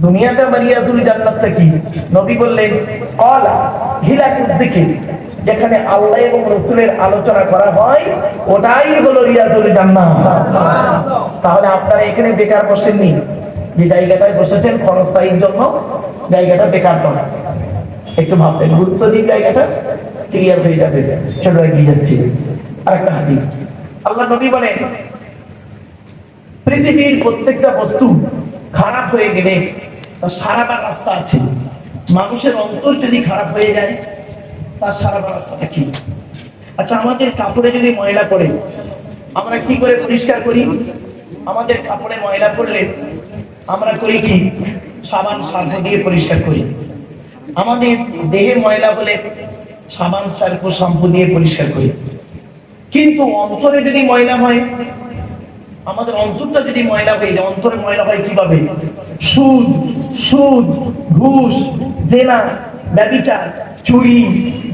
দুনিয়াতে মারিয়াতুল জান্নাতটা কি? নবী বললেন ক্বালা হিলাকুদ যিকির, যেখানে আল্লাহ এবং রাসূলের আলোচনা করা হয় ওটাই হলো রিয়াজুল জান্নাত। তাহলে আপনারা এখানে বেকার বসেননি, যে জায়গাটায় বসেছেন ক্ষণস্থায়ীর জন্য, জায়গাটা বেকার নয়। একটু ভাববেন, গুরুত্ব দিন, জায়গাটা ক্লিয়ার হয়ে যাবে। চলো এগিয়ে যাচ্ছি। আরেকটা হাদিস, আল্লাহ নবী বলেন পৃথিবীর প্রত্যেকটা বস্তু খারাপ হয়ে গেলে তার সারাবার রাস্তা আছে। মানুষের অন্তর যদি খারাপ হয়ে যায় তার সারাবার রাস্তাটা কি? আচ্ছা, আমাদের কাপড়ে যদি ময়লা পড়ে আমরা কি করে পরিষ্কার করি? আমাদের কাপড়ে ময়লা পড়লে আমরা করি কি? সাবান শ্যাম্পু দিয়ে পরিষ্কার করি। আমাদের দেহে ময়লা হলে সাবান শ্যাম্পু দিয়ে পরিষ্কার করি। কিন্তু অন্তরে যদি ময়লা হয়, আমাদের অন্তরটা যদি ময়লা হয়ে যায়, অন্তরে ময়লা হয় কিভাবে? সুদ, ঘুষ, জেনা, ব্যভিচার, চুরি,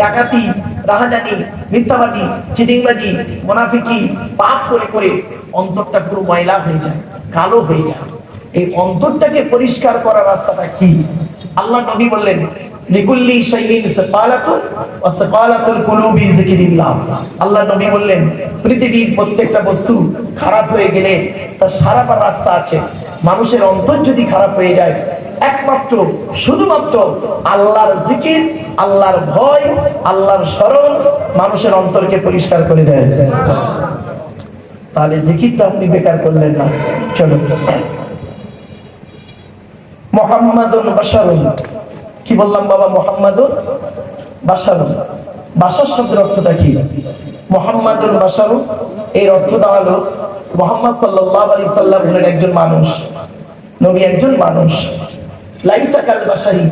ডাকাতি, রাহাজানি, মিথ্যাবাদী, চিটিংবাজি, মুনাফিকি, পাপ করে করে অন্তরটা পুরো ময়লা হয়ে যায়, কালো হয়ে যায়। এই অন্তরটাকে পরিষ্কার করার রাস্তাটা কি? আল্লাহ নবী বললেন লিকুল্লি শাইইন সাকালাতুন ওয়া সাকালাতুল কুলুবি যিকরিল্লাহ। আল্লাহ নবী বললেন পৃথিবীর প্রত্যেকটা বস্তু খারাপ হয়ে গেলে তার সারাবার রাস্তা আছে। মানুষের অন্তর যদি খারাপ হয়ে যায়, একমাত্র শুধুমাত্র আল্লাহর জিকির, আল্লাহর ভয়, আল্লাহর স্মরণ মানুষের অন্তরকে পরিষ্কার করে দেয়। তাহলে জিকিরটা আপনি বেকার করলেন না। চলো, মুহাম্মাদুন বাশারুন, কি বললাম বাবা? মুহাম্মাদুন বাশারুন। বাশার শব্দের অর্থটা কি? মুহাম্মাদুন বাশারুন এর অর্থ দাঁড়ালো মুহাম্মদ সাল্লাল্লাহু আলাইহি সাল্লাম হলেন একজন মানুষ, নবী একজন মানুষ। লাইসা কাল বাশারি,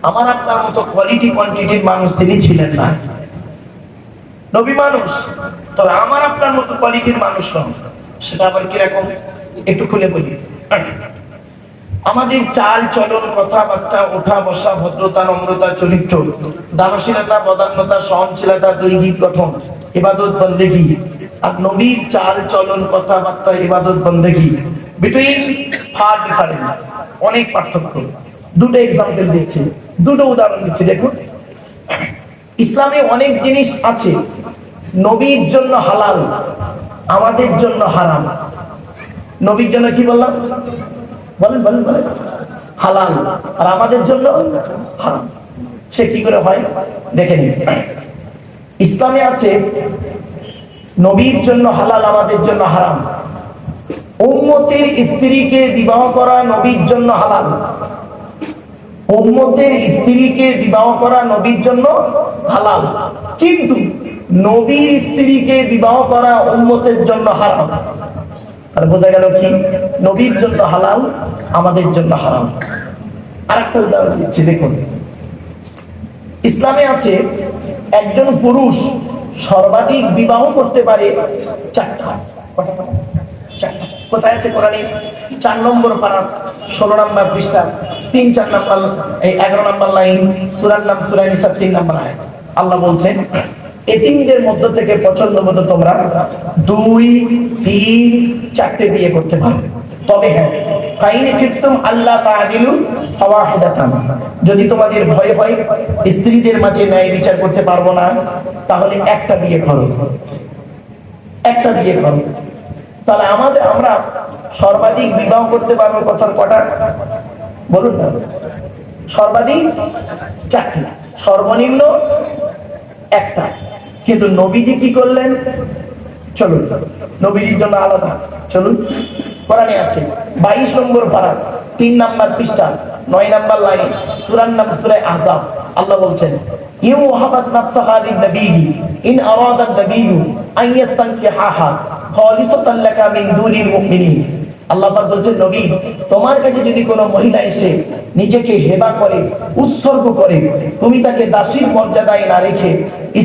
আমার আপনার মতো কোয়ালিটি কোয়ান্টিটির মানুষ তিনি ছিলেন না। নবী মানুষ, তবে আমার আপনার মতো কোয়ালিটির মানুষ নন। সেটা আবার কিরকম একটু খুলে বলি। আমাদের চাল চলন, কথাবার্তা, ওঠা বসা, ভদ্রতা, নম্রতা, চরিত্র, দানশীলতা, বদান্যতা, সহনশীলতা, দৈহিক গঠন, ইবাদত বন্দেগী, আর নবীর চাল চলন, কথাবার্তা, ইবাদত বন্দেগী বিটুইন ফার ডিফারেন্স, অনেক পার্থক্য। দুটো এক্সাম্পল দিচ্ছি, দুটো উদাহরণ দিচ্ছি। দেখুন, ইসলামে অনেক জিনিস আছে নবীর জন্য হালাল, আমাদের জন্য হারাম। নবীর জন্য কি বললাম? বলেন বলেন বলেন, হালাল, আর আমাদের জন্য হারাম। সে কি করে হয় দেখে নিন। ইসলামে আছে নবীর জন্য হালাল, আমাদের জন্য হারাম। উম্মতের স্ত্রীকে বিবাহ করা নবীর জন্য হালাল, উম্মতের স্ত্রীকে বিবাহ করা নবীর জন্য হালাল, কিন্তু নবীর স্ত্রীকে বিবাহ করা উম্মতের জন্য হারাম। আর বোঝা গেল কি? নবীর জন্য হালাল, আমাদের জন্য হারাম। আরেকটা উদাহরণ দিচ্ছি, দেখুন। ইসলামে আছে একজন পুরুষ সর্বাধিক বিবাহ করতে পারে চারটা। চারটা কোথায় আছে কোরআনে? 4 নম্বর পারা 16 নম্বর পৃষ্ঠা 3-4 নম্বর 11 নম্বর লাইন, সূরার নাম সূরা নিসা 3 নম্বর আয়াত। আল্লাহ বলছেন এতিমদের মধ্য থেকে পছন্দ মতো তোমরা 2, 3, 4টে বিয়ে করতে পারবে। তবে হ্যাঁ, ফাইন কিফতুম আল্লাহ তাআদিলু ফাওয়াহিদাতান, যদি তোমাদের ভয় হয় স্ত্রীদের মাঝে ন্যায় বিচার করতে পারবো না, তাহলে একটা বিয়ে করো, একটা বিয়ে করো। তাহলে আমরা সর্বাধিক বিবাহ করতে পারবো কথার কটা বলুন না? সর্বাধিক 4টি, সর্বনিম্ন একটা। কিন্তু নবীজি কি করলেন? চলুন নবীজির জন্য আলাদা, চলুন কোরআনে আছে 22 নম্বর পারা 3 নম্বর পৃষ্ঠা 9 নম্বর লাইন, সূরার নাম সূরা আহজাব। আল্লাহ বলছেন ইউহাবাত নাফসাহা লিন-নবী ইন আরাদা আন-নবিয়্যু আন ইস্তানকিহাহা খালিসাতান লাকা মিন দুনিল মুমিনিন। আল্লাহ পাক বলছেন নবী, তোমার কাছে যদি কোনো মহিলা এসে নিজেকে হেবা করে, উৎসর্গ করে, তুমি তাকে দাসীর মর্যাদায় না রেখে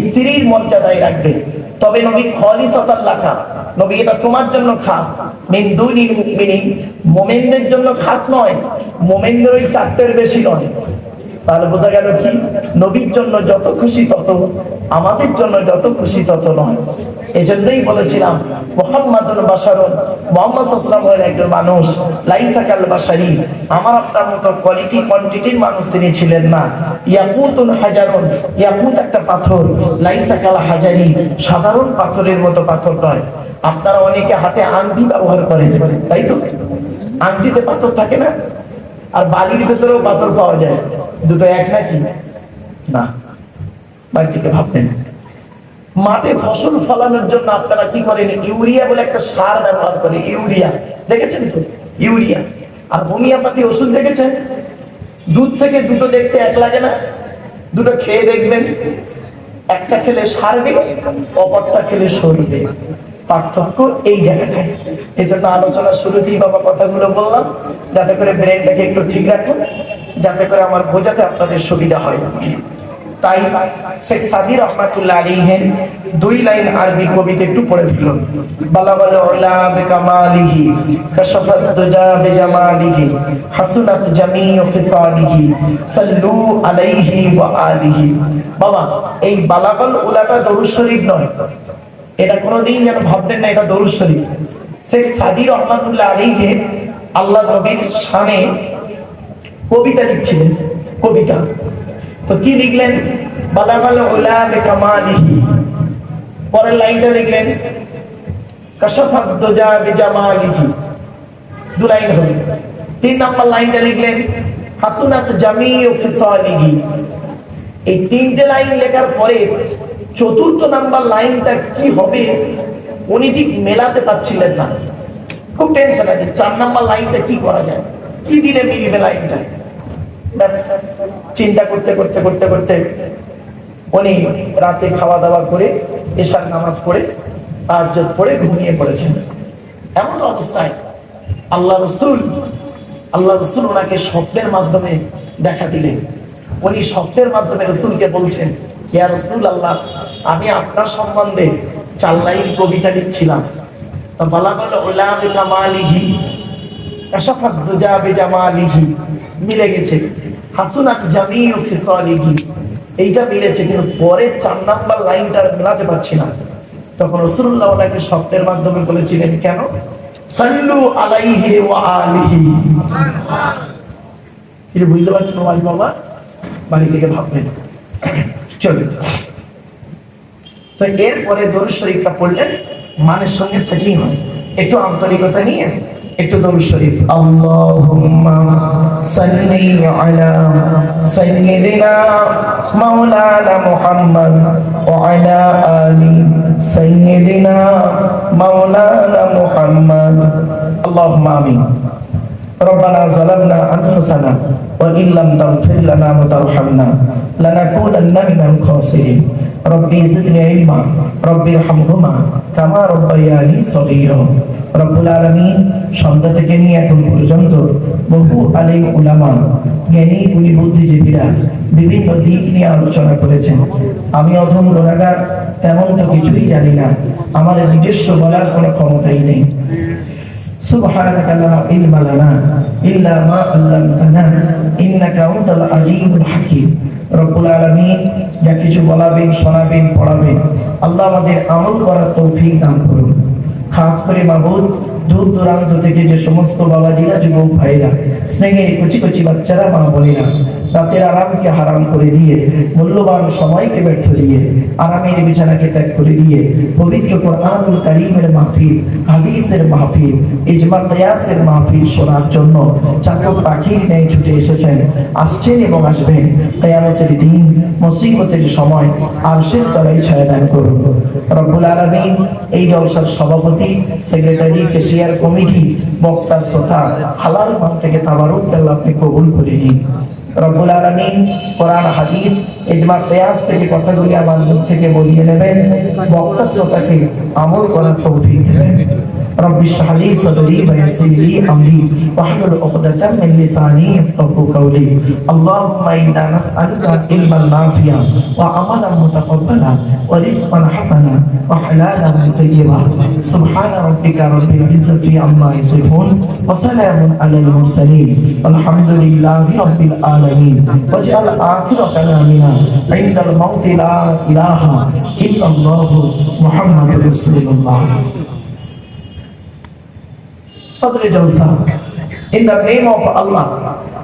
স্ত্রীর মর্যাদায় রাখবে। তবে নবী খালিসাতান লাকা, নবী এটা তোমার জন্য খাস, মিন দুনিল মুমিনিন, মুমিনদের জন্য খাস নয়, মুমিনদের ওই 4টের বেশি নয়। তাহলে বোঝা গেল কি, নবীর জন্য যত খুশি তত, আমাদের জন্য যত খুশি তত নয়। এজন্যই বলেছিলাম মুহাম্মাদুন বাশারুন, মুহাম্মদ সাল্লাল্লাহু আলাইহি ওয়াসাল্লাম একজন মানুষ, লাইসা কাল বাশারি, আমার আপনার মতো কোয়ালিটি কোয়ান্টিটির মানুষ তিনি ছিলেন না। ইয়াকুতুন হাজারুন, ইয়াকুত একটা পাথর, লাইসা কাল হাজারি, সাধারণ পাথরের মতো পাথর নয়। আপনারা অনেকে হাতে আংটি ব্যবহার করেন, তাই তো? আংটিতে পাথর থাকে না? আর বালির ভেতরেও পাথর পাওয়া যায়, দুটো এক নাকি? না, বাড়ি থেকে ভাবতেন। মাঠে ফসল ফলানোর জন্য আপনারা কি করেন? ইউরিয়া বলে একটা সার ব্যবহার করে, ইউরিয়া দেখেছেন তো? ইউরিয়া। আর হোমিওপ্যাথি ওষুধ দেখেছেন? দুধ থেকে দুটো দেখতে এক লাগে না? দুটো খেয়ে দেখবেন, একটা খেলে সারবে, অপরটা খেলে সরবে। পার্থক্য এই জায়গাটায়। এই জন্য আলোচনা শুরুতেই বাবা কথাগুলো বললাম, যাতে করে ব্রেনটাকে একটু ঠিক রাখুন, যাতে করে আমার বোঝাতে আপনাদের সুবিধা হয়। তাই শেখ সাদী রহমাতুল্লাহ আলাইহির 2 লাইন আরবি কবিতা একটু পড়ে ফেলুন। বালাগাল উলা বিকামালিহি, কাশাফাত দুজা বিজামালিহি, হাসুনাত জামিউ ফিসালিহি, সাল্লু আলাইহি ওয়া আলিহি। বাবা, এই বালাগাল উলাটা দরুদ শরীফ নয়, এটা কোনোদিন যেন ভাববেন না এটা দরুদ শরীফ। শেখ সাদী রহমাতুল্লাহ আলাইহি আল্লাহ নবীর শানে কবিতা লিখছিলেন, কবিতা। তো কি লিখলেন? বালাগাল উলা বিকামালিহি, পরের লাইনটা লিখলেন কাশাফাত দুজা বিজামালিহি, 2 লাইন হলো। 3 নম্বর লাইনটা লিখলেন হাসুনাত জামিউ ফিসালিহি। এই 3টে লাইন লেখার পরে 4র্থ নাম্বার লাইনটা কি হবে উনি ঠিক মেলাতে পারছিলেন না, খুব টেনশন আছে। 4 নাম্বার লাইনটা কি করা যায়, কি দিলে মিলবে লাইনটা। ব্যাস চিন্তা করতে করতে করতে করতে উনি রাতে খাওয়া দাওয়া করে এশার নামাজ পড়ে তাহাজ্জুদ পড়ে ঘুমিয়ে পড়েছেন। এমন অবস্থায় আল্লাহ রসুল ওনাকে স্বপ্নের মাধ্যমে দেখা দিলেন। উনি স্বপ্নের মাধ্যমে রসুলকে বলছেন, ইয়া রাসূলুল্লাহ, আমি আপনার সম্বন্ধে 4 লাইন কবিতা লিখছিলাম। তো বালাগাল উলা বিকামালিহি, কাশাফাত দুজা বিজামালিহি মিলে গেছে, হাসুনাত জামিউ ফিসালিহি এইটা মিলেছে, কিন্তু পরের 4 নাম্বার লাইনটা মেলাতে পারছি না। তখন রাসূলুল্লাহ ওনাকে স্বপ্নের মাধ্যমে বলেছিলেন, কেন? সাল্লু আলাইহি ওয়া আলিহি। এটা বুঝতে পারছেন ওয়াজ বাবা? বাড়ি থেকে ভাববেন। চলো, তো এরপরে দরুদ শরীফটা পড়লেন, মানের সঙ্গে সেটিং হয়। একটু আন্তরিকতা নিয়ে একটু দরুদ শরীফ। আল্লাহুম্মা সাল্লি আলা সাইয়্যিদিনা মাওলানা মুহাম্মদ ওয়া আলা আলি সাইয়্যিদিনা মাওলানা মুহাম্মদ। আল্লাহুম্মা আমিন। ربنا ظلمنا أنفسنا وإن لم تغفر لنا وترحمنا لنكونن من الخاسرين ربي زدني علما ربي ارحمهما كما ربياني صغيرا। রব্বুল আলামিন সন্ধ্যা থেকে নিয়ে এখন পর্যন্ত বহু আলেম উলামা, জ্ঞানী গুণী বুদ্ধিজীবীরা বিভিন্ন দিক নিয়ে আলোচনা করেছেন। আমি অধম গুনাহগার, তেমন তো কিছুই জানি না, আমার নিজস্ব বলার কোনো ক্ষমতাই নেই। সুবহানাকা লা ইলমা লানা ইল্লা মা আল্লামতানা ইন্নাকা আনতাল আলিমুল হাকীম। রব্বুল আলামিন যা কিছু বলাবেন, শোনাবেন, পড়াবেন, আল্লাহ আমাদের আমল করার তৌফিক দান করুন। খাস করে মাবুদ, দূর দূরান্ত থেকে যে সমস্ত বাবাজিরা, যুবক ভাইরা, স্নেহের কচি কচি বাচ্চারা, মা বোনেরা, রাতের আরামকে হারাম করে দিয়ে, মূল্যবান সময়কে ব্যর্থ দিয়ে, আরামের বিছানাকে ত্যাগ করে দিয়ে পবিত্র কোরআনুল কারীমের মাহফিল, হাদিসের মাহফিল, ইজমা কিয়াসের মাহফিল শোনার জন্য চাতক পাখির ন্যায় ছুটে এসেছেন, আসছেন এবং আসবেন। কিয়ামতের দিন, মুসিবতের সময় আরশের তলায় ছায়া দান করুন। রব্বুল আলামিন এই জলসার সভাপতি, সেক্রেটারি, কেশিয়ার কমিটি, বক্তা, শ্রোতা, হালাল মান থেকে তাবারুক আল্লাহ আপনি কবুল করে নিন। রব্বুল আলামিন কোরআন, হাদিস, ইজমা কিয়াস থেকে কথাগুলি আমার মুখ থেকে বলিয়ে নেবেন, বক্তা শ্রোতাকে আমল করার তৌফিক দেবেন। رب اشرح لي صدري ويسر لي امري واحلل عقدة من لساني يفقهوا قولي اللهم انا نسالك علما نافعا وعملا متقبلا ورزقا حسنا وحلالا طيبا سبحان ربك رب العزة عما يصفون وسلام على المرسلين والحمد لله رب العالمين واجعل آخر كلامنا عند الموت لا إله إلا الله محمد رسول الله. Sadr Jalsa, in the name of Allah,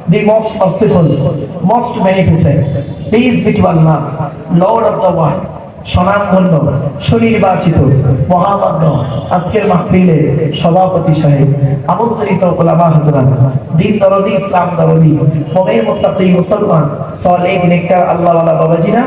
the most merciful, most beneficent, peace be to Allah, Lord of the world, স্বনামধন্য সুনির্বাচিত মহামান্য আজকের মাহফিলে সভাপতি সাহেব, আমন্ত্রিত ওলামা হযরত, দ্বীন দরদি, ইসলাম দরদি, মুমিন মুত্তাকি মুসলমান সালেহ নেককার আল্লাহওয়ালা বাবাজিরা,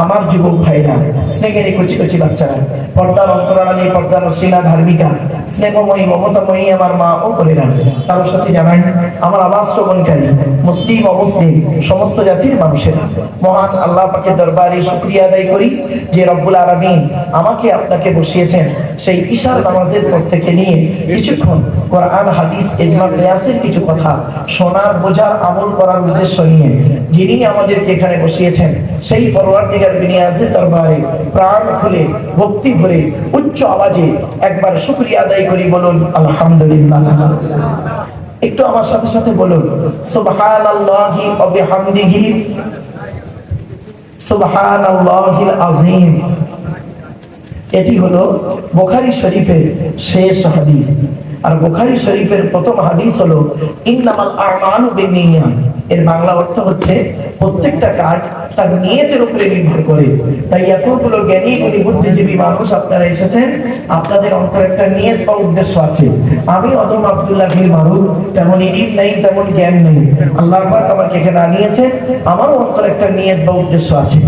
আমার যুবক ভাইরা, স্নেহের কচি কচি বাচ্চারা, পর্দার অন্তরালে পর্দার রসিনা ধার্মিকা, স্নেহময়ী মমতাময়ী আমার মা ও বোনেরা, তার সাথে জানাই আমার আওয়াজ শ্রবণকারী মুসলিম অমুসলিম সমস্ত জাতির মানুষেরা, মহান আল্লাহ পাকের দরবারে শুকরিয়া আদায় করি যে রব্বুল আলামিন আমাকে আপনাকে বসিয়েছেন সেই ইশার নামাজের পর থেকে নিয়ে কিছুক্ষণ কোরআন হাদিস ইজমা কিয়াসের কিছু কথা শোনার, বোঝার, আমল করার উদ্দেশ্য নিয়ে যিনি আমাদেরকে এখানে বসিয়েছেন সেই পরওয়ারদিগার বিনিয়াজের দরবারে প্রাণ খুলে ভক্তি ভরে উচ্চ আওয়াজে একবার শুকরিয়া আদায় করি, বলুন আলহামদুলিল্লাহ। একটু আমার সাথে সাথে বলুন সুবহানাল্লাহি ওয়া বিহামদিহি সুবহানাল্লাহিল আযীম। এটি হলো বুখারী শরীফের শেষ হাদিস। আর বুখারী শরীফের প্রথম হাদিস হলো ইন্নামাল আমালু বিন্নিয়াত। এর বাংলা অর্থ হচ্ছে প্রত্যেকটা কাজ তার নিয়তের উপরে নির্ভর করে। তাই এতগুলো জ্ঞানী গুণী বুদ্ধিজীবী মানুষ আপনারা এসেছেন, আপনাদের অন্তরে একটা নিয়ত বা উদ্দেশ্য আছে। আমি অদম আব্দুল্লাহ বিন মারুফ, তেমন ইলম নেই, তেমন জ্ঞান নেই, আল্লাহ পাক আমাকে এখানে আনিয়েছেন, আমারও অন্তরে একটা নিয়ত বা উদ্দেশ্য আছে।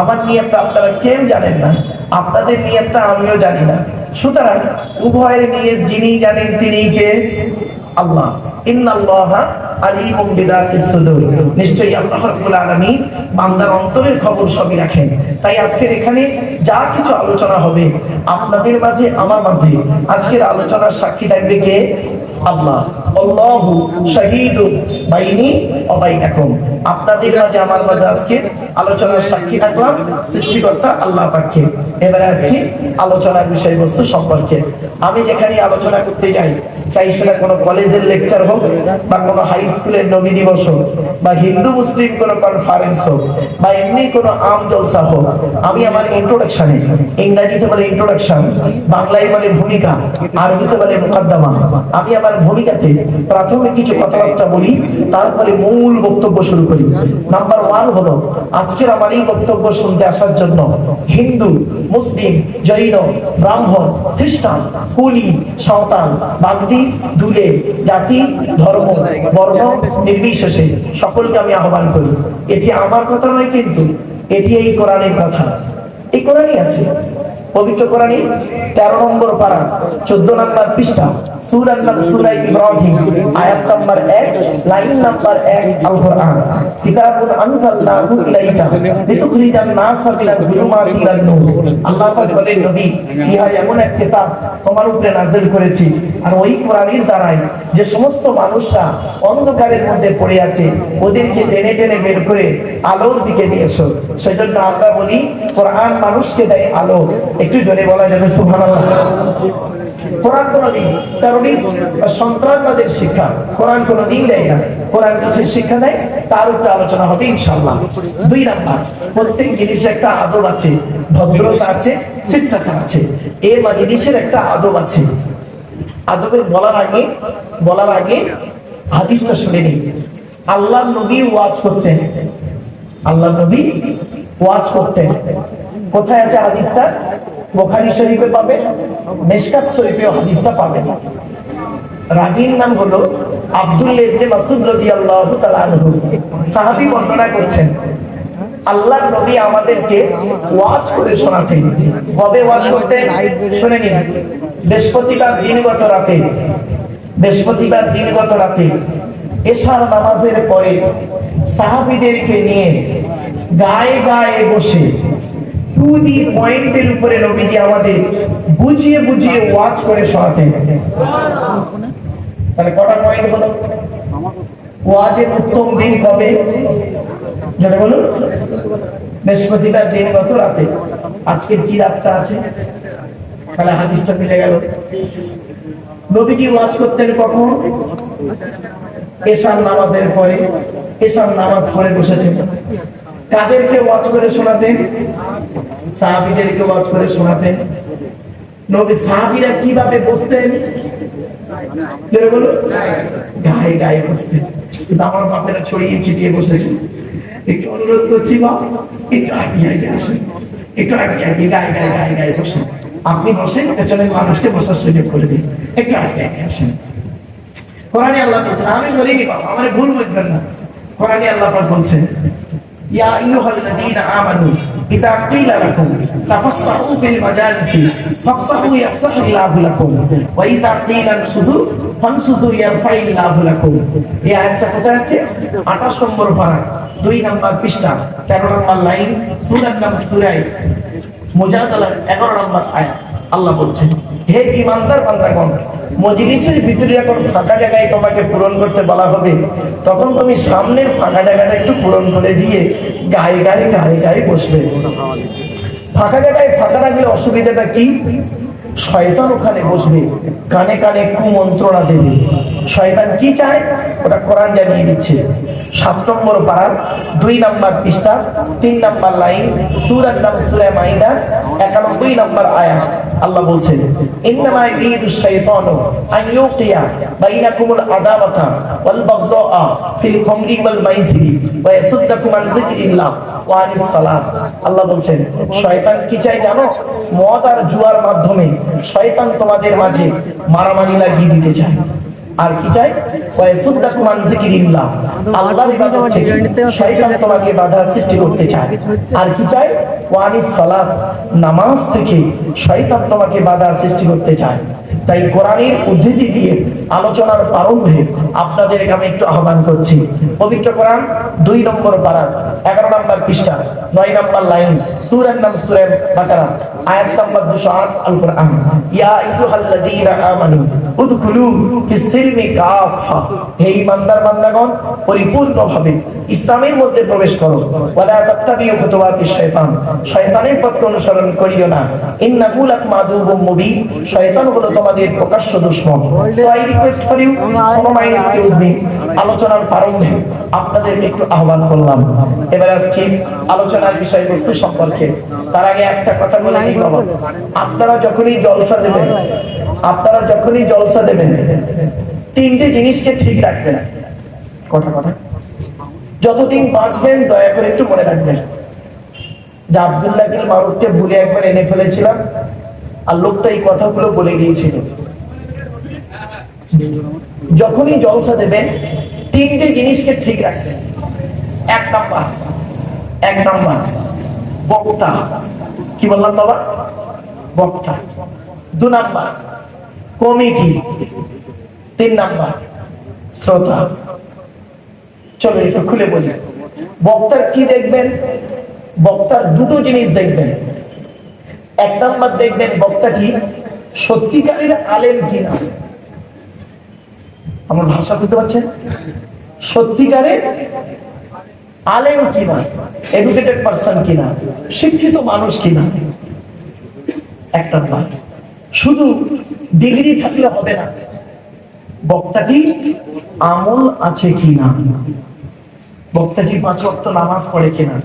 আমার নিয়তটা আপনারা কেউ জানেন না, আপনাদের নিয়তটা আমিও জানি না। সুতরাং উভয়ের নিয়ত যিনি জানেন তিনি কে? আল্লাহ। ইন্নাল্লাহা আলিমুম বিযাতিস সুদূর। নিশ্চয়ই আল্লাহ রাব্বুল আলামিন বান্দার অন্তরের খবর সবই রাখেন। তাই আজকের এখানে যা কিছু আলোচনা হবে আপনাদের মাঝে আমার মাঝে, আজকের আলোচনার সাক্ষী থাকবে কে? আল্লাহ। আল্লাহু শাহীদুন বাইনি ওয়া বাইনাকুম। আপনাদের মাঝে আমার মাঝে আজকে আলোচনার সাক্ষী থাকলাম সৃষ্টিকর্তা আল্লাহ পাককে। এবারে আজকে আলোচনার বিষয়বস্তু সম্পর্কে আমি যেখানে আলোচনা করতে যাই, চাই সেটা কোনো কলেজের লেকচার হোক বা কোনো হাই স্কুলের নবী দিবস হোক বা হিন্দু মুসলিম কোনো কনফারেন্স হোক বা এমনি কোনো আম জলসা হোক, আমি আমার ইন্ট্রোডাকশনে, ইংরেজিতে বলে ইন্ট্রোডাকশন, বাংলায় বলে ভূমিকা, আরবিতে বলে মুকদ্দমা, আমি আমার ভূমিকাতে প্রাথমিক কিছু কথাবার্তা বলি, তারপরে মূল বক্তব্য শুরু করি। নাম্বার 1 হলো আজকের আমার এই বক্তব্য শুনতে আসার জন্য হিন্দু, মুসলিম, জৈন, ব্রাহ্মণ, খ্রিস্টান, কুলি, সাঁওতাল, বাগদি, দুলে, জাতি, ধর্ম, বর্ণ নির্বিশেষে সকলকে আমি আহ্বান করি। এটি আমার কথা নয়, কিন্তু এটি এই কোরআনের কথা। এই কোরআনই আছে, পবিত্র কোরআনে 13 নম্বর পারা 14 নম্বর পৃষ্ঠা, সূরার নাম সূরা ইব্রাহিম, আয়াত নাম্বার 1, লাইন নাম্বার 1, আল কোরআন। কিতাবুন আনজালনাহু ইলাইকা লিতুখরিজান নাসা মিনাজ যুলুমাতি ইলান নূর। আল্লাহ পাক বলেন, নবী, ইহা এমন এক কিতাব তোমার উপরে নাযিল করেছি, আর ওই কোরআনের দ্বারাই যে সমস্ত মানুষরা অন্ধকারের মধ্যে পড়ে আছে ওদেরকে টেনে টেনে বের করে আলোর দিকে নিয়ে এসো। সেজন্য আমরা বলি কোরআন মানুষকে দেয় আলো। একটু জোরে বলা যাবে সুবহানাল্লাহ। কোরআন কোনদিন টেররিস্ট বা সন্ত্রাসবাদের শিক্ষা কোরআন কোনদিন দেয় না। কোরআন কিছু শিক্ষা দেয়, তার উপরে আলোচনা হবে ইনশাআল্লাহ। 2 নাম্বার, প্রত্যেক জিনিসের একটা আদব আছে, ভদ্রতা আছে, শিষ্টাচার আছে। এই জিনিসের একটা আদব আছে। আদবের বলার আগে হাদিসটা শুনে নিন। আল্লাহর নবী ওয়াজ করতেন, আল্লাহর নবী ওয়াজ করতেন। কোথায় আছে হাদিসটা? বুখারী শরীফে পাবেন, মিশকাত শরীফেও হাদিসটা পাবেন। রাবীর নাম হলো আব্দুল্লাহ ইবনে মাসউদ রাদিয়াল্লাহু তাআলা আনহু। সাহাবী বর্ণনা করছেন, আল্লাহর নবী আমাদেরকে ওয়াজ করে শোনাতেন। কবে ওয়াজ করতেন শুনে নিন। বৃহস্পতিবার দিনগত রাতে এশার নামাজের পরে সাহাবীদেরকে নিয়ে গায়ে গায়ে বসে টু দি পয়েন্টের উপরে নবীজি আমাদের বুঝিয়ে বুঝিয়ে ওয়াজ করে শোনাতেন। তাহলে কটা পয়েন্ট হলো? ওয়াজের উত্তম দিন কবে? যেটা বলুন, বৃহস্পতিবার দিন গত রাতে। আজকে কি রাতটা আছে? তাহলে হাদিসটা মিলে গেল। নবীজি ওয়াজ করতেন কখন? এশার নামাজের পরে। এশার নামাজ পড়ে বসেছেন। কাদেরকে ওয়াজ করে শোনাতেন? সাহাবীদেরকে ওয়াজ করে শোনাতেন। নবী সাহাবীরা কিভাবে বসতেন? গায়ে গায়ে বসতেন। কিন্তু আমার বাপেরা ছড়িয়ে ছিটিয়ে বসেছে। একটু অনুরোধ করছি, বাপ একটু আগে আগে আসেন, একটু আগে আগে গায়ে গায়ে গায়ে গায়ে বসেন। আপনি বসেন, পেছনের মানুষকে বসার সুযোগ করে দিন। একটু আগে আগে আসেন। কোরআনে আল্লাহ বলছেন, আমি বলিনি বাবা, আমার ভুল বুঝবেন না। কোরআনে আল্লাহ পাক বলছেন, ইয়া আইয়ুহাল্লাযীনা আমানু ইযা ক্বিলা লাকুম তাফাসসাহু ফিল মাজালিসি ফাফসাহু ইয়াফসাহুল্লাহু লাকুম ওয়া ইযা ক্বিলা আনশুযু ফানশুযু ইয়ারফাইল্লাহু লাকুম। এই আয়াতটা কোথায় আছে? 28 নম্বর পারা, 2 নম্বর পৃষ্ঠা, 13 নম্বর লাইন, সূরার নাম সূরা মুজাদালার 11 নম্বর আয়াত। আল্লাহ বলছেন, হে ঈমানদার বান্দাগণ, মজলিসের ভিতরে যখন ফাঁকা জায়গায় তোমাকে পূরণ করতে বলা হবে, তখন তুমি সামনের ফাঁকা জায়গাটা একটু পূরণ করে দিয়ে গায়ে গায়ে গায়ে গায়ে বসবে। ফাঁকা জায়গায় ফাঁকা রাখলে অসুবিধাটা কি? শয়তান ওখানে বসবে, কানে কানে কুমন্ত্রণা দেবে। শয়তান কি চায় ওটা কোরআন জানিয়ে দিচ্ছে। 7 নম্বর পারার 2 নম্বর পৃষ্ঠা, 3 নম্বর লাইন, সূরার নাম সূরা মাইদা, 91 নম্বর আয়াত। আল্লাহ বলছেন, ইন্নামা ইরিদুশ শাইতানু আন ইউকিয়া বাইনাকুমুল আদাওয়াতা ওয়াল বাগদাআ ফিল খামরি ওয়াল মাইসিরি ওয়া ইয়াসুদ্দাকুম আন যিকরিল্লাহ ওয়া আনিস সালাত। আল্লাহ বলছেন, শয়তান কি চায় জানো? মদ আর জুয়ার মাধ্যমে শয়তান তোমাদের মাঝে মারামারি লাগিয়ে দিতে চায়। আর কি চাই? ওয়া ইয়াসুদ্দাকুম আন যিকরিল্লাহ, আল্লাহর ইবাদত থেকে শয়তান তোমাকে বাধা সৃষ্টি করতে চায়। আর কি চাই? ওয়া আনিস সালাত, নামাজ থেকে শয়তান তোমাকে বাধা সৃষ্টি করতে চায়। তাই কোরআনের উদ্ধৃতি দিয়ে আলোচনার প্রারম্ভে আপনাদেরকে আমি একটু আহ্বান করছি। পবিত্র কোরআন 2 নম্বর পারা, 11 নম্বর পৃষ্ঠা, 9 নম্বর লাইন, সূরার নাম সূরা বাকারা, আয়াত নম্বর 208। আল কোরআন, ইয়া আইয়ুহাল্লাযীনা আমানু উদখুলু ফিস সিলমি কাফা, হে ঈমানদার বান্দাগণ, পরিপূর্ণভাবে ইসলামের মধ্যে প্রবেশ করো। ওয়ালা তাত্তাবিউ খুতুওয়াতিশ শাইতান, শয়তানের পথকে অনুসরণ করিও না। ইন্নাহু লাকুম আদুউম মুবিন, শয়তান হলো তোমাদের প্রকাশ্য দুশমন। So I request for you, follow my excuse me, আলোচনার প্রারম্ভে আপনাদেরকে একটু আহ্বান করলাম। এবার আসছি আলোচনার বিষয়বস্তু সম্পর্কে। তার আগে একটা কথা বলে দিই বাবা, আপনারা যখনই জলসা দেবেন, তিনটে জিনিসকে ঠিক রাখবেন। কথা যতদিন বাঁচবেন দয়া করে একটু মনে রাখবেন যে আব্দুল্লাহ বিন মারুফকে ভুলে একবার এনে ফেলেছিলাম, আর লোকটা এই কথাগুলো বলে গিয়েছিল। যখনই জলসা দেবেন তিনটে জিনিসকে ঠিক রাখবেন। এক নাম্বার বক্তা। কি বললাম বাবা? বক্তা। 2 নাম্বার কমিটি। 3 নাম্বার শ্রোতা। চলো একটু খুলে বলি। বক্তার কি দেখবেন? বক্তার দুটো জিনিস দেখবেন। 1 নাম্বার দেখবেন বক্তাটি সত্যিকারের আলেম কিনা। আমার ভাষা বুঝতে পারছেন? সত্যিকারের আলেম কিনা, এডুকেটেড পারসন কিনা, শিক্ষিত মানুষ কিনা। 1 নাম্বার। শুধু ডিগ্রি থাকলে হবে না, বক্তাটি আমল আছে কিনা, বক্তাটি 5 ওয়াক্ত নামাজ পড়ে কিনা,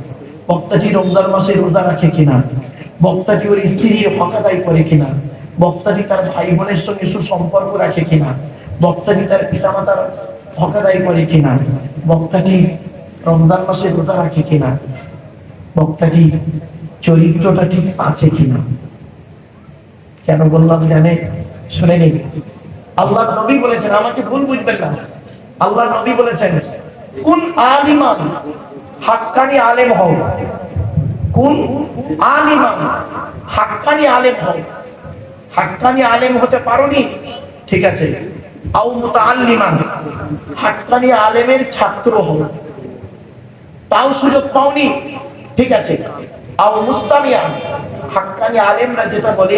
বক্তাটি রমজান মাসে রোজা রাখে কিনা, বক্তাটি ওর স্ত্রীর হক আদায় করে কিনা, বক্তাটি তার ভাই বোনের সঙ্গে সুসম্পর্ক রাখে কিনা, বক্তাটি তার পিতামাতার হক আদায় করে কিনা, বক্তাটি রমজান মাসে রোজা রাখে কিনা, বক্তাটি চরিত্রটা ঠিক আছে কিনা। কেন বললাম জানে? শুনে নিন। আল্লাহ নবী বলেছেন, আমাকে ভুল বুঝবেন না, আল্লাহ নবী বলেছেন, কোন আলিমান, হাক্কানি আলেম হও। কোন আলিমান, হাক্কানি আলেম হও। হাক্কানি আলেম হতে পারোনি, ঠিক আছে, আও মুতাআল্লিমান, হাক্কানি আলেমের ছাত্র হও, তাও সুযোগ পাওনি, ঠিক আছে, আও মুস্তামিয়ান, হাক্কানি আলেমরা যেটা বলে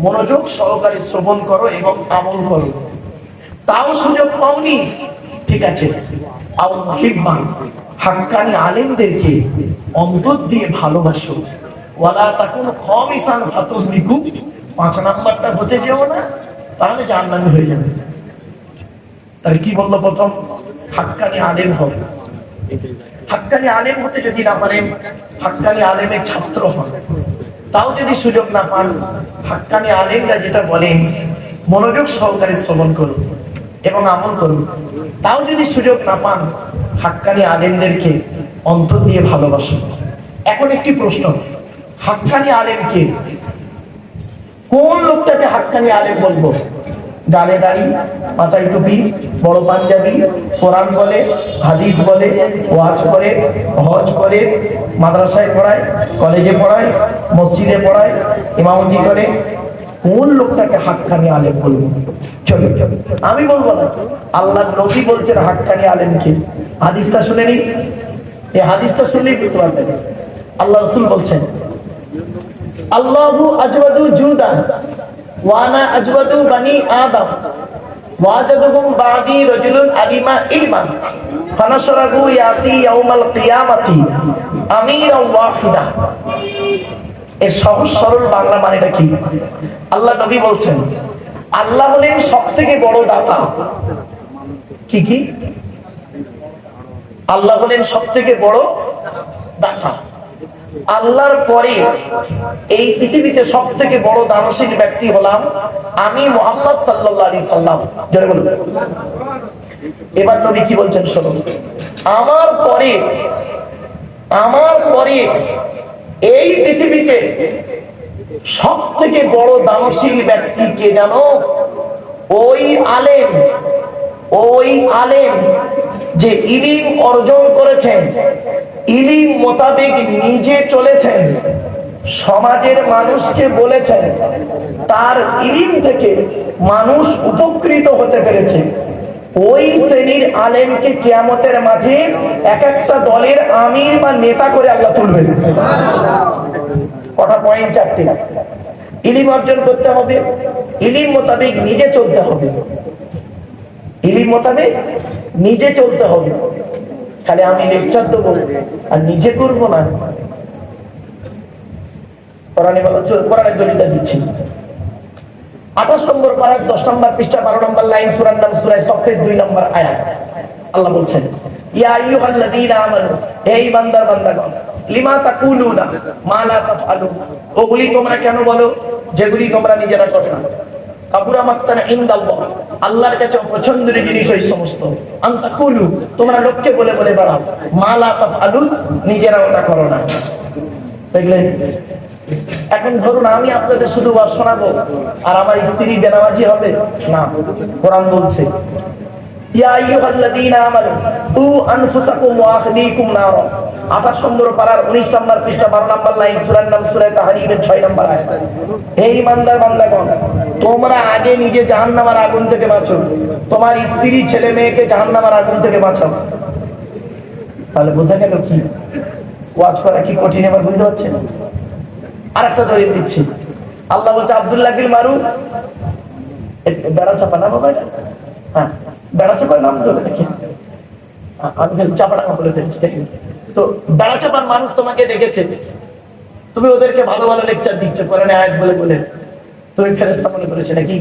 মনোযোগ সহকারে শ্রবণ করো এবং আমল করো, তাও সুযোগ পাওনি, ঠিক আছে। আও মুহিব্বান, হাক্কানি আলেমদেরকে অন্তর দিয়ে ভালোবাসো। ওয়ালা তাকুন খামিসান ফাতুহলিকু, 5 নাম্বারটা হতে যেও না, তাহলে জাহান্নামী হয়ে যাবে। তাহলে কি বললো? প্রথম হাক্কানি আলেম হবে। হাক্কানি আলেম হতে যদি না পারেন, হাক্কানি আলেমের ছাত্র হন, তাও যদি সুযোগ না পান, হাক্কানি আলেমরা যেটা বলেন মনোযোগ সহকারে শ্রবণ করুন এবং আমল করুন, তাও যদি সুযোগ না পান, হাক্কানি আলেমদেরকে অন্তর দিয়ে ভালোবাসুন। এখন একটি প্রশ্ন, হাক্কানি আলেমকে, কোন লোকটাকে হাক্কানি আলেম বলবো? গালে দাড়ি, মাথায় টুপি, বড় পাঞ্জাবি, কোরআন বলে, হাদিস বলে, ওয়াজ করে, হজ করে, মাদ্রাসায় পড়ায়, কলেজে পড়ায়, মসজিদে পড়ায়, ইমামতি করে, কোন লোকটাকে হাক্কানি আলেম বলবো? চলো আমি বলবো না, আল্লাহর নবী বলছেন হাক্কানি আলেমকে। হাদিসটা শুনে নি, এই হাদিসটা শুনলেই বুঝতে পারবেন। আল্লাহ রাসূল বলছেন, আল্লাহু আজওয়াদু জুদান ওয়া আনা আজওয়াদু বানি আদম ওয়াজাদুহুম বাদি রাজুলুন আলিমা ইলমান ফানাশরাহু ইয়াতি ইয়াউমাল কিয়ামাতি আমিরান ওয়াহিদা। এর সহজ সরল বাংলা মানেটা কি? আল্লাহ নবী বলছেন, আল্লাহ হলেন সবথেকে বড় দাতা। কি কি? আল্লাহ হলেন সবথেকে বড় দাতা। আল্লাহর পরে এই পৃথিবীতে সবথেকে বড় দানশীল ব্যক্তি হলাম আমি, মুহাম্মদ সাল্লাল্লাহু আলাইহি সাল্লাম। জোরে বলুন। এবার নবী কি বলছেন শুনুন, আমার পরে এই পৃথিবীতে সবথেকে বড় দানশীল ব্যক্তি কে জানো? ওই আলেম যে ইলম অর্জন করেছেন, ইলম মোতাবেক নিজে চলেছেন, সমাজের মানুষকে বলেছেন, তার ইলম থেকে মানুষ উপকৃত হতে পেরেছে। ওই শ্রেণীর আলেমকে কিয়ামতের মাঠে এক একটা দলের আমির বা নেতা করে আল্লাহ তুলবেন। কটা পয়েন্ট? 4টে। ইলম অর্জন করতে হবে, ইলম মোতাবেক নিজে চলতে হবে, ইলম মোতাবেক নিজে চলতে হবে। খালি আমি লেকচার দেবো আর নিজে করবো না। কোরআনের দলিলটা দিচ্ছি, 28 নম্বর পারার 10 নম্বর পৃষ্ঠা 12 নম্বর লাইন, সূরার নাম সূরা সফের 2 নম্বর আয়াত। আল্লাহ বলছেন, ইয়া আইয়ুহাল্লাযীনা আমানু, হে ঈমানদার বান্দাগণ, লিমা তাকুলুনা মা লা তাফআলুন, ওগুলি তোমরা কেন বলো যেগুলি তোমরা নিজেরা করো না। কাবুরা মাকতান ইনদাল্লাহ, আল্লাহর কাছে অপছন্দের জিনিস ওই সমস্ত। আন তাকুলু, তোমরা লোককে বলে বলে বেড়াও, মা লা তাফআলুন, নিজেরা ওটা করো না। দেখলেন? এখন ধরুন আমি আপনাদের শুধু ওয়াজ শোনাবো আর আমার স্ত্রী বেনামাজি হবে না। কোরআন বলছে, ইয়া আইয়ুহাল্লাযীনা আমানু কু আনফুসাকুম ওয়া আহলিকুম নারা। 28 নম্বর পারার 19 নম্বর পৃষ্ঠা 12 নম্বর লাইন, সূরার নাম সূরা তাহরীমের 6 নম্বর আয়াত। হে ঈমানদার বান্দাগণ, তোমরা আগে নিজে জাহান্নামের আগুন থেকে বাঁচো, তোমার স্ত্রী ছেলে মেয়েকে জাহান্নামের আগুন থেকে বাঁচাও। তাহলে বোঝা গেল কি ওয়াজ করা কি কঠিন? এবার বুঝতে পারছেন? আরেকটা দলিল দিচ্ছি। আল্লাহ বলছে, আব্দুল্লাহ বিন মারুফ, বেড়া চাপা না বাবা, হ্যাঁ বেড়া চাপার নাম তো নাকি, আমি চাপাটা বলে ফেলছি। তো বেড়া চাপার মানুষ তোমাকে দেখেছে, তুমি ওদেরকে ভালো ভালো লেকচার দিচ্ছ কোরআনে আয়াত বলে বলে, তুমি ফেরেশতা মনে করেছো নাকি?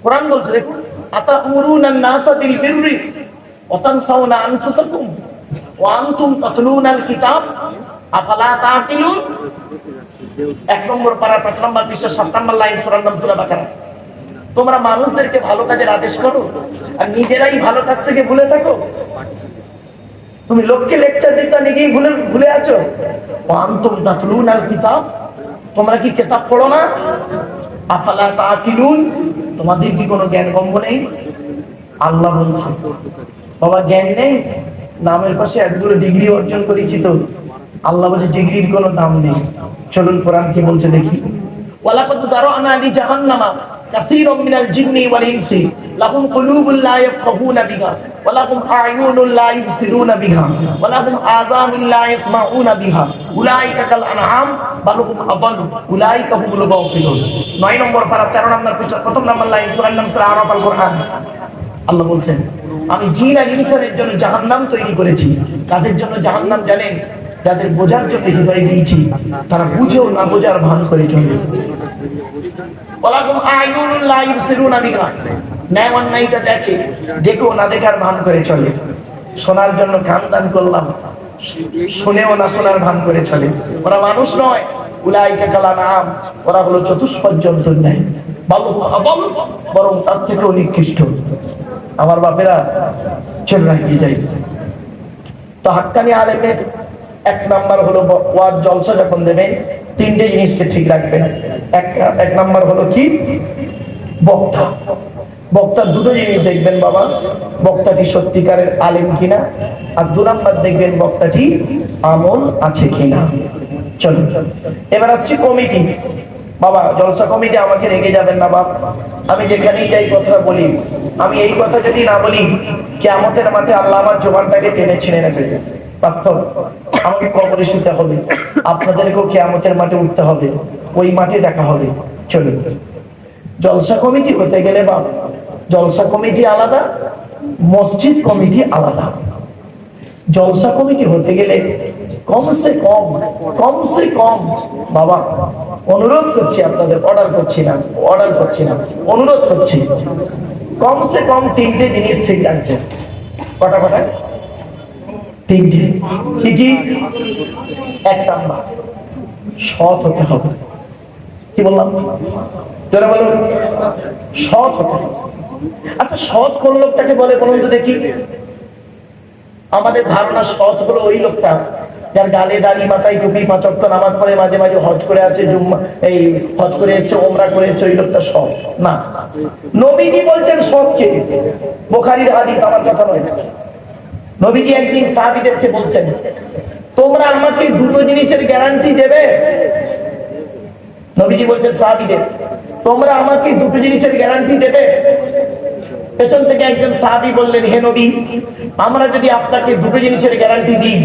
কোরআন বলছে, দেখুন, আতামুরুনান নাসা বিল বিররি ওয়া তানসাউনা আনফুসাকুম ওয়া আনতুম তাতলুনাল কিতাব আফালা তাকিলুন। 1 নম্বর পারা 5 নম্বর পৃষ্ঠা 7 নম্বর লাইন, সূরার নাম সূরা বাকারা। তোমরা মানুষদেরকে ভালো কাজের আদেশ করো আর নিজেরাই ভালো কাজ থেকে ভুলে থাকো। তুমি লোককে লেকচার দিতে নিজেই ভুলে আছো। ওয়া আনতুম তাতলুনাল কিতাব, তোমরা কি কিতাব পড়ো না? আফালা তাকিলুন, তোমাদের কি কোনো জ্ঞান গম্য নেই? আল্লাহ বলছে, বাবা জ্ঞান নেই, নামের পাশে এতগুলো ডিগ্রি অর্জন করেছি তো। আল্লাহ বলছে ডিগ্রির কোনো দাম নেই। চলুন কোরআন কি বলছে দেখি। ওয়ালাকাদ দারানা লি জাহান্নামা কাসীরাম মিনাল জিন্নি ওয়াল ইনসি লাহুম কুলুবুল লা ইয়াফকাহুনা বিহা ওয়া লাহুম আ'য়ুনুল লা ইবসিরুনা বিহা ওয়া লাহুম আযানুল লা ইয়াসমাউনা বিহা উলাইকা কাল আনআম বাল হুম আযাল উলাইকা হুমুল গাফিলুন। 9 নম্বর পারা 13 নম্বর প্রথম নম্বর লাইন সূরা নাম সূরা আরাফ আল কোরআন। আল্লাহ বলছেন আমি জিন আর ইনসানের জন্য জাহান্নাম তৈরি করেছি। কাদের জন্য জাহান্নাম জানেন? যাদের বোঝার জন্য হৃদয় দিয়েছি, তারা বুঝেও না বোঝার ভান করে চলে। ওয়ালাকুম আ'য়ুনুল লা ইবসিরুনা বিহা, ন্যায় অন্যায়টা দেখে, দেখেও না দেখার ভান করে চলে। শোনার জন্য কান দান করলাম, শুনেও না শোনার ভান করে চলে। ওরা মানুষ নয়, উলাইকা কাল আনআম, ওরা হলো চতুষ্পদ জন্তুর ন্যায়, বরং তার থেকেও নিকৃষ্ট। আমার বাপেরা চল রাখিয়ে যাই। তো হাক্কানি আলেমের এক নাম্বার হলো ওয়াজ জলসা যখন দেবেন তিনটে জিনিসকে ঠিক রাখবেন। এক নাম্বার হলো কি? বক্তা। বক্তার দুটো জিনিস দেখবেন বাবা, বক্তাটি সত্যিকারের আলেম কিনা, আর 2 নাম্বার দেখবেন বক্তাটি আমল আছে কিনা। চলুন এবার আসছি কমিটি। বাবা জলসা কমিটি আমাকে রেগে যাবেন না বাবা, আমি যেখানেই যাই কথা বলি, আমি এই কথা যদি না বলি কিয়ামতের মাঠে আল্লাহ আমার জবানটাকে টেনে ছিঁড়ে নেবে। বাস্তব, আমাকে কবরে শুতে হবে, আপনাদেরকেও কিয়ামতের মাঠে উঠতে হবে, ওই মাঠে দেখা হবে। চলুন জলসা কমিটি হতে গেলে বাবা, জলসা কমিটি আলাদা, মসজিদ কমিটি আলাদা। জলসা কমিটি হতে গেলে কমসে কম বাবা, অনুরোধ করছি আপনাদের, অর্ডার করছি না, অনুরোধ করছি, কমসে কম 3টে জিনিস ঠিক রাখবেন। কটা? 3টে। কি কি? 1 নাম্বার সৎ হতে হবে। কি বললাম? যারা বলুন সৎ হতে হবে। আচ্ছা সৎ কোন লোকটাকে বলে বলুন তো দেখি? আমাদের ধারণা সৎ হলো ওই লোকটা যার গালে দাড়ি, মাথায় টুপি, 5 ওয়াক্ত নামাজ পড়ে, মাঝে মাঝে হজ করে আছে, এই হজ করে এসছে, ওমরা করে এসছে, ওই লোকটা সৎ না। নবীজি বলছেন সৎকে, বুখারীর হাদিস, আমার কথা নয়। নবীজি একদিন সাহাবীদেরকে বলছেন তোমরা আমাকে দুটো জিনিসের গ্যারান্টি দেবে। নবীজি বলছেন সাহাবীদের তোমরা আমাকে দুটো জিনিসের গ্যারান্টি দেবে। পেছন থেকে একজন সাহাবী বললেন হে নবী, আমরা যদি আপনাকে দুটো জিনিসের গ্যারান্টি দিই,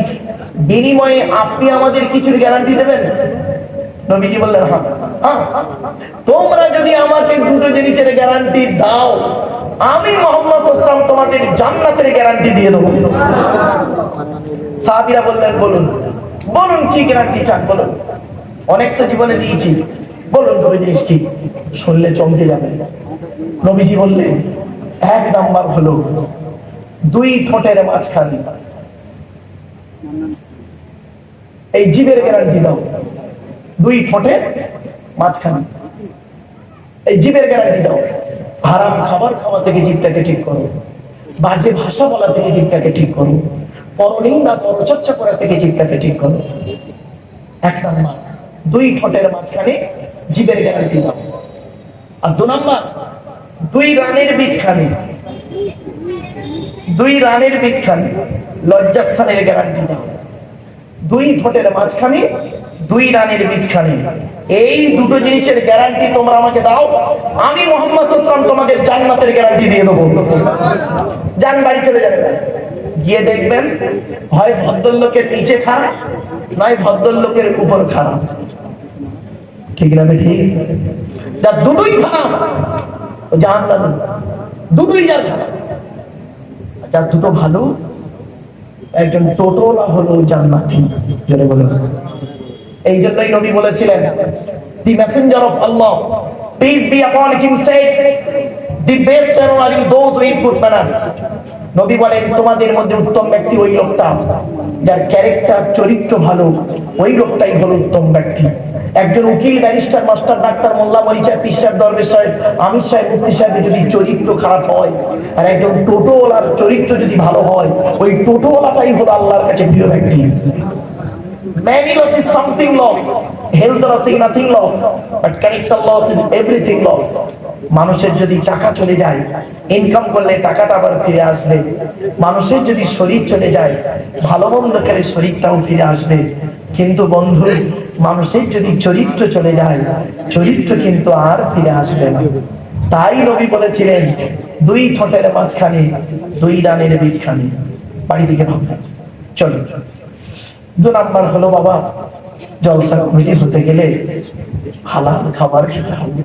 বিনিময়ে আপনি আমাদের কিছুর গ্যারান্টি দেবেন? নবীজি বললেন হ্যাঁ। তোমরা যদি আমাকে দুটো জিনিসের গ্যারান্টি দাও, আমি মুহাম্মদ সাল্লাল্লাহু আলাইহি ওয়াসাল্লাম তোমাদের জান্নাতের গ্যারান্টি দিয়ে দেব। সাহাবীরা বললেন বলুন কি গ্যারান্টি চান বলুন? অনেক তো জীবনে দিয়েছি, বলুন দুটো জিনিস কি? শুনলে চমকে যাবে। নবীজি বললেন 1 নাম্বার হলো 2 ঠোঁটের মাঝখানে, এই জিভের গ্যারান্টি দাও। 2 ঠোঁটের মাঝখানে এই জিভের গ্যারান্টি দাও। হারাম খাবার খাওয়া থেকে জিভটাকে ঠিক করো, বাজে ভাষা বলা থেকে জিভটাকে ঠিক করো, পরনিন্দা পরচর্চা করা থেকে জিভটাকে ঠিক করো। 1 নাম্বার 2 ঠোঁটের মাঝখানে জিভের গ্যারান্টি দাও। আর 2 নাম্বার 2 রানের বীজখানে লজ্জাস্থানের গ্যারান্টি দাও। 2 ঠোঁটের মাঝখানে 2 রানের বীজখানে, এই দুটো জিনিসের গ্যারান্টি তোমরা আমাকে দাও, আমি মুহাম্মদ সাল্লাল্লাহু আলাইহি ওয়াসাল্লাম তোমাদের জান্নাতের গ্যারান্টি দিয়ে দেবো। যান বাড়ি চলে যাবেন, গিয়ে দেখবেন হয় ভদ্রলোকের নিচে খারাপ, নয় ভদ্রলোকের উপর খারাপ। ঠিক না? ঠিক। যার দুটোই খারাপ ও জাহান্নামী, দুটোই যার খারাপ। যার দুটো ভালো, একজন টোটোলা হলো জান্নাতি। জোরে বলুন। এই জন্যই নবী বলেছিলেন, the messenger of Allah, peace be upon him, said, the best are you those with good manners. নবী বলেন তোমাদের মধ্যে উত্তম ব্যক্তি ওই লোকটা যার ক্যারেক্টার, চরিত্র ভালো, ওই লোকটাই হলো উত্তম ব্যক্তি। একজন উকিল, ব্যারিস্টার, মাস্টার, ডাক্তার, মোল্লা, মরিচা, পীর সাহেব, দরবেশ সাহেব, আমির সাহেব, মুফতি সাহেবের যদি চরিত্র খারাপ হয়, আর একজন টোটোওয়ালার চরিত্র যদি ভালো হয়, ওই টোটোওয়ালাটাই হলো আল্লাহর কাছে প্রিয় ব্যক্তি। Many loss is something loss, health loss is nothing loss, but character loss is everything loss. মানুষের যদি টাকা চলে যায়, ইনকাম করলে টাকাটা আবার ফিরে আসবে। মানুষের যদি শরীর চলে যায়, ভালো মন্দ করে শরীরটাও ফিরে আসবে। কিন্তু বন্ধু, মানুষের যদি চরিত্র চলে যায়, চরিত্র কিন্তু আর ফিরে আসবে না। তাই নবী বলেছিলেন দুই ঠোঁটের মাঝখানে দুই রানের বীজখানে, বাড়ি দিকে ভাববেন। চলো, 2 নাম্বার হলো বাবা, জলসা কমিটি হতে গেলে হালাল খাবার খেতে হবে।